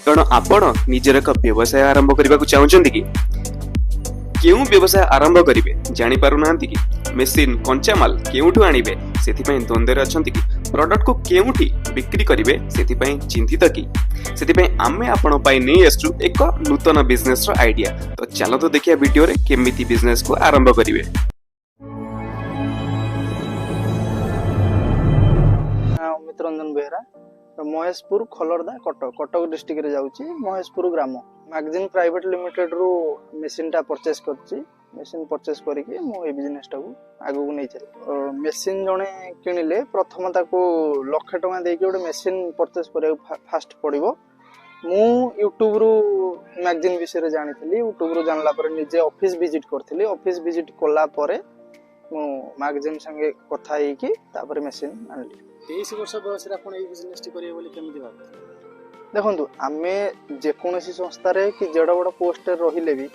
कण आपण निजर एक व्यवसाय आरंभ करने को चाहते कि केउं व्यवसाय आरंभ करेंगे जानी पारु नाहंती कि मेसिन कंचा माल केउठु आनिबे सेथिपई द्वंद्वरे अछंती कि प्रोडक्ट को केउठी बिक्री करिवे सेथिपई चिंतित कि सेथिपई आमे आपण पई नै आसु एक नूतन बिजनेस रो आइडिया। तो चलो तो देखिया वीडियो रे केमिति बिजनेस को आरंभ करिवे। अमित रंजन बेहरा महेशपुर खलरदा कटक डिस्ट्रिक्ट रे जाउची महेशपुर ग्राम मैगजीन प्राइवेट लिमिटेड रू मेसिन टा परचेस करची। मेसिन परचेस करके मो ए बिजनेस टा को आगु नै चल मेसिन जणे किनिले प्रथम ताको लाख टका देके ओडे मेसिन परचेस करे फास्ट पड़िबो। मु यूट्यूब रू मैगजीन विषय रे जानिथिली। यूट्यूब रू जानला पर निजे ऑफिस विजिट करथिली। ऑफिस विजिट कोला परे मु मैगजीन संगे कथा हे कि तापर मेसिन आनली। 23 वर्ष बयस रे आपण ए बिजनेस टी करिए बोली केमि दिबा देखंतु आमे जे कोनोसी संस्था रे कि जेड बड पोस्ट रे रहिले भी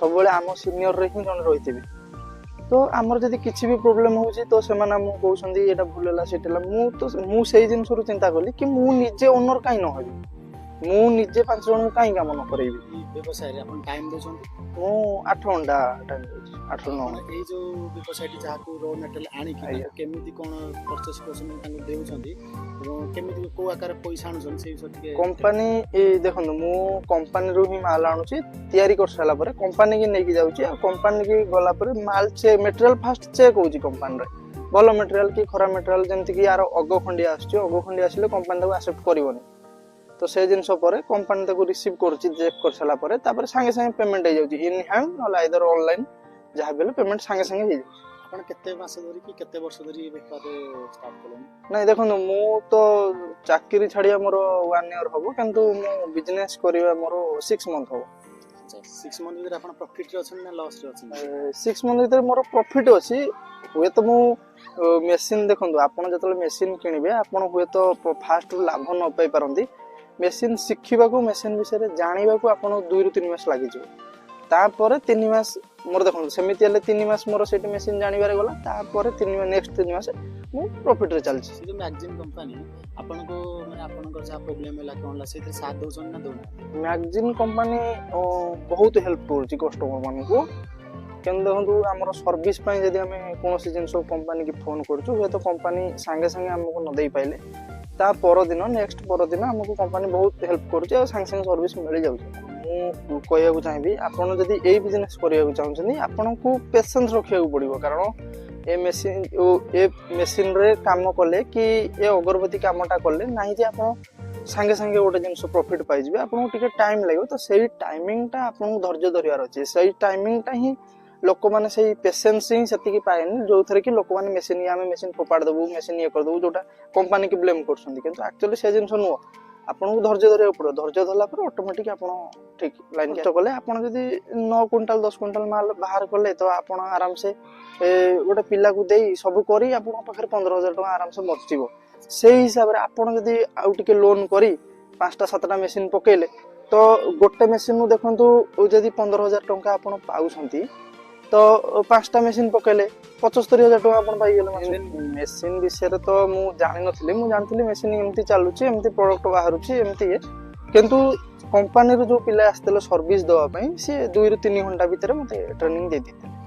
सब बेले आम सीनियर रे ही जन रहितेबी। तो आमर जदी किछि भी प्रॉब्लम होउची तो सेमाना मु कहउसंदी एटा भूलला सेटला मु सेही जिंस रु चिंता करली कि मु निजे ओनर काई न होबी। मु निजे 5 जन काई काम न करैबी। व्यवसाय रे आपण टाइम देछन मु 8 घंटा टाइम देछि 8 9 ए जो व्यवसाय टी जाहा को रॉ मटेरियल आनी कि केमिति कोन परचेस करसन तांको देउछंती एवं केमिति को आकार पैसा आनुछन सेही सटिके कंपनी ए देखंतु मु कंपनी रु ही माल आनुची तयारी कर साला परे कंपनी की नेकी जाउची। आ कंपनी की गला परे माल चे मटेरियल फास्ट चेक होउची कंपनी रे भलो मटेरियल की खरा मटेरियल जेंति कि यार अगो खंडी आछी अगो खंडी आसिले कंपनी ताको एक्सेप्ट करिवनी। तो से जिनस पर कंपनी ताको रिसीव करची चेक कर साला पर तापर संगे संगे पेमेंट हो जाउची इन हैंड न आइदर ऑनलाइन जहा बेले पेमेंट संगे संगे हो जाउची। आपण केते मास धरि कि केते वर्ष धरि व्यापार स्टार्ट करलन? नहीं देखो मु तो चाकरी छाड़िया मोर 1 ईयर हबो किंतु मु बिजनेस करिवा मोर 6 मंथ हबो। 6 मंथ भीतर आपण प्रॉफिट रे अछन ना लॉस रे अछन? 6 मंथ भीतर मोर प्रॉफिट अछि। हुए तो मु मेसिन देखंतु आपण जतले मेसिन किनिबे आपण हुए तो फास्ट लाभ न पाई परंती। मेसिन शिखिबा को मेसिन विषय जानिबा को आपण 2 रु 3 मास लागि जो तापर 3 मास मोर देखो सेमिति हले 3 मास मोर सेट मेसिन जानिबारे गला तापर 3 नेक्स्ट 3 मास मु प्रॉफिट रे चलछि। से जो मैगजीन कंपनी आपण को माने आपण को जा प्रॉब्लम होला कोनला सेतिर साथ दोछन ना दोना? मैगजीन कंपनी बहुत हेल्प करछि कस्टमर मान को। केन देखंतु हमर सर्विस पय जदी हमें कोनोसी जिंस कंपनी की फोन करछु हे तो कंपनी संगे संगे हमको न देई पाइले ता पर दिन नेक्स्ट पर दिन हमको कंपनी बहुत हेल्प करूची और संगे संगे सर्विस मिल जाउची। मु कहया को चाहिबी आपण जदी ए बिजनेस करिया को चाहउछनी आपण को पेशेंस रखिया को पड़िबो। कारण ए मेसिन रे काम करले कि ए अगरबत्ती कामटा करले नाही जे आपण संगे संगे गोटे जिनस प्रॉफिट पाई जिवे आपण टिके टाइम लागो। तो सेही टाइमिंग टा आपण धैर्य धरियार अछि। सेही टाइमिंग टा ही लोक माने से पेशेंस ही सेति पाएन जो थरे कि लोक माने मेसिन आमे मेसिन फोपाड़ दबु मेसिन ये कर दबु जोटा कंपनी के ब्लेम करछंदी किंतु एक्चुअली से जिंस नो आपन को धैर्य धरिया पड़ो। धैर्य धरला पर ऑटोमेटिक आपन ठीक लाइन के कले आपन जदी 9 क्विंटल 10 क्विंटल माल बाहर करले तो आपन आराम से गोटे पिला को देई सब करी आपन पाखर 15000 टका आराम से बचिबो। सेही हिसाब रे आपन जदी आउ टिके लोन करी 5टा 7टा मेसिन पकेले तो गोटे मेसिन नु देखंतु जदी 15000 टका आपन पाउछंती तो 5टा मेसिन पकेले 75000 टका आपण पाई गेले। मेसिन विषय रे तो मु जानि नथिले मु जानथिले मेसिन एम्ति चालुची एम्ति प्रोडक्ट बाहरुची एम्ति ये किंतु कंपनी रो जो पिला आस्तेले सर्विस दवा पई से 2 रु 3 घंटा भीतर मते ट्रेनिंग दे दिते।